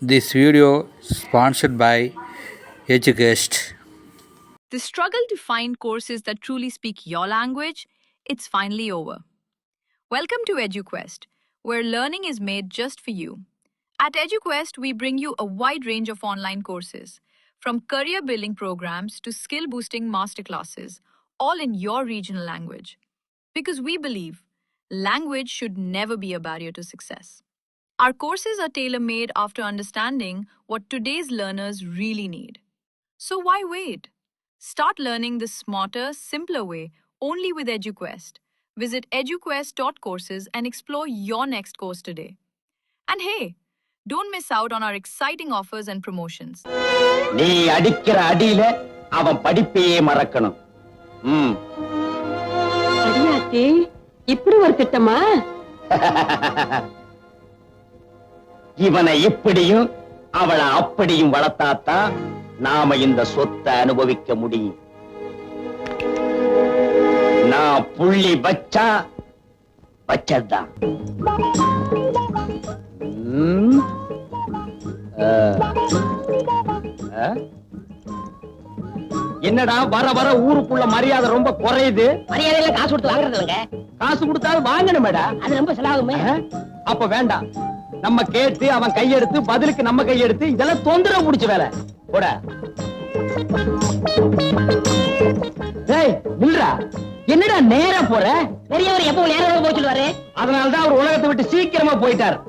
This video sponsored by EduQuest. The struggle to find courses that truly speak your language, it's finally over. Welcome to EduQuest, where learning is made just for you. At EduQuest, we bring you a wide range of online courses, from career building programs to skill boosting masterclasses, all in your regional language. Because we believe language should never be a barrier to success. Our courses are tailor made after understanding what today's learners really need. So why wait? Start learning the smarter, simpler way only with EduQuest. Visit eduquest.courses and explore your next course today. And hey, don't miss out on our exciting offers and promotions. நீ அடிக்கிற அடியில அவன் படிப்பையே மறக்கணும். அடியாத்தி இப்படி ஒரு திட்டமா? இவனை இப்படியும் அவளை அப்படியும் வளர்த்தாத்தான் நாம இந்த சொத்தை அனுபவிக்க முடியும். நான் புள்ளி வச்சா வச்சதுதான். என்னடா வர வர ஊருக்குள்ள மரியாதை ரொம்ப குறையுது. மரியாதையில காசு கொடுத்து வாங்குறது இல்லைங்க. காசு கொடுத்தாலும் வாங்கணுமேடா. அது ரொம்ப செலவாகுமே. அப்ப வேண்டாம். நம்ம கேட்டு அவன் கையெடுத்து பதிலுக்கு நம்ம கையெடுத்து இதெல்லாம் தொந்தரவு முடிச்ச வேலை. போட. ஏய் நில்றா. என்னடா நேரா போற? பெரியவர் எப்போ நேரா போய் சொல்லுவாரு. அதனாலதான் அவர் உலகத்தை விட்டு சீக்கிரமா போயிட்டார்.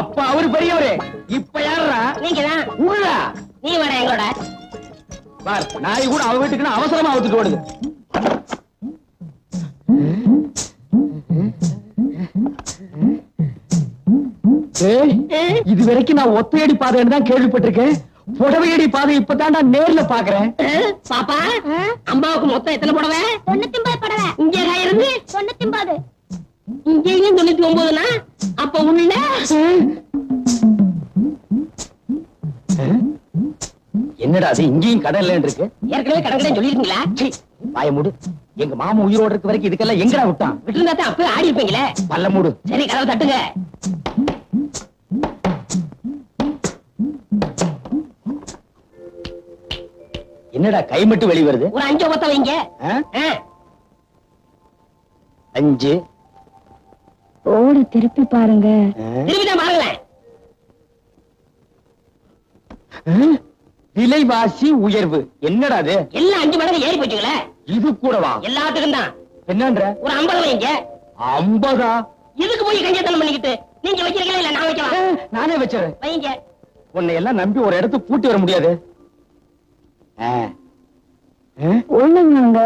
அப்ப அவரு பெரியவரே. இப்ப யாரா? நீங்கதான். உள்ளா. நீ வர எங்களோட. பார் நாய் கூட அவ வீட்டுக்கு அவசரமா அவுத்துட்டு ஓடுது. இது வரைக்கும் நான் ஒத்தையடி பாதைன்னு தான் கேள்விப்பட்டிருக்கேன். புடவையடி பாதை இப்பதான் நான் நேர்ல பாக்குறேன். பாப்பா அம்மாவுக்கு மொத்தம் எத்தனை புடவை? 99 புடவை. இங்க இருந்து 99. இங்கேயும் 99னா அப்ப உள்ள என்னடா அது இங்கேயும் கடை இல்லன்னு இருக்கு? ஏற்கனவே கடை சொல்லிருக்கீங்களா? வாய மூடு. எங்க மாமா உயிரோடு இருக்க வரைக்கும் இதுக்கெல்லாம் எங்கடா விட்டான்? விட்டுருந்தா அப்ப ஆடி இருப்பீங்களே. பல்ல மூடு. சரி கதவை தட்டுங்க. என்னடா கை மட்டும் வெளி வருது? ஒரு 5 பத்த வைங்க. 5 ஓட திருப்பி பாருங்க. திருப்பிதான் பாருங்களேன். விலைவாசி உயர்வு என்னடா அது? எல்லாம் 5 மடங்கு ஏறி போச்சுங்களே. இது கூடவா? எல்லாத்துக்கும் தான். என்னன்ற? ஒரு 50 வைங்க. 50? இதுக்கு போய் கஞ்சத்தனம் பண்ணிக்கிட்டு நீங்க வைக்கிறீங்களா இல்ல நான் வைக்கலாம்? நானே வச்சறேன். வைங்க. உன்னை எல்லாம் நம்பி ஒரு இடத்துக்கு கூட்டி வர முடியாது. ஒண்ணுங்க.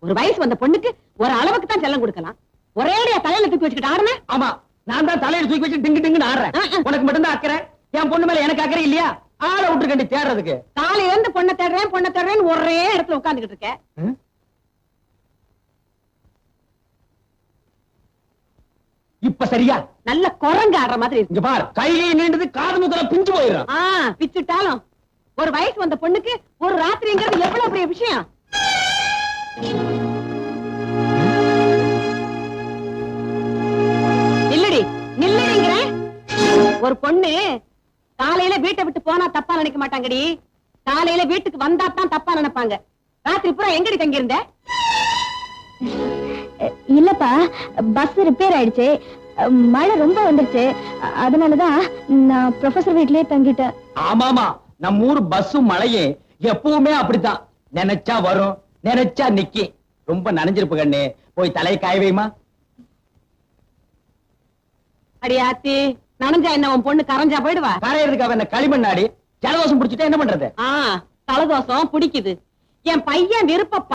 ஒரு வயசு வந்த பொண்ணுக்கு ஒரு அளவுக்கு தான் செல்லம் கொடுக்கலாம். ஒரேடியா தலையில தூக்கி வச்சுக்கிட்டு ஆடுன? ஆமா நான் தான் தலையில தூக்கி வச்சு டிங்கு டிங்குன்னு ஆடுறேன். உனக்கு மட்டும் தான் அக்கறை. என் பொண்ணு மேல எனக்கு அக்கறை இல்லையா? ஆளை விட்டுருக்கண்டி தேடுறதுக்கு. காலையில இருந்து பொண்ணை தேடுறேன்னு ஒரே இடத்துல உட்கார்ந்துகிட்டு இருக்க. இப்ப சரியா? நல்ல குரங்கு ஆடுற மாதிரி இருக்கு. இங்க பார் கையை நீண்டது காது முதல்ல பிஞ்சு போயிடும். பிச்சுட்டாலும் ஒரு வயசு வந்த பொண்ணுக்கு ஒரு ராத்திரிங்கிறது எவ்வளவு பெரிய விஷயம். நில்லடி நில்லடிங்கிற. ஒரு பொண்ணு காலையில வீட்டை விட்டு போனா தப்பா நினைக்க மாட்டாங்கடி. காலையில வீட்டுக்கு வந்தா தான் தப்பா நினைப்பாங்க. ராத்திரி பூரா எங்கடி தங்கி இருந்த? இல்லப்பா, பஸ் ரிப்பேர் ஆயிடுச்சு. மழை ரொம்ப வந்துருச்சு. அதனாலதான் நான் ப்ரொஃபசர் வீட்லயே தங்கிட்டேன். ஆமாமா நம்ம ஊர் பஸ்ஸும் மழையே எப்பவுமே அப்படித்தான். நினைச்சா வரும், நினைச்சா நிக்கி. ரொம்ப நனைஞ்சிருப்பு கண்ணு. போய் தலையை காய வைமா. அடியாத்தி நனைஞ்சா என்ன உன் பொண்ணு கரைஞ்சா போயிடுவா? கரையிறதுக்கு அவன் களிமண்ணாடி ஜலதோஷம் பிடிச்சிட்டா என்ன பண்றது? தலதோஷம் பிடிக்குது. என் பையன் விருப்ப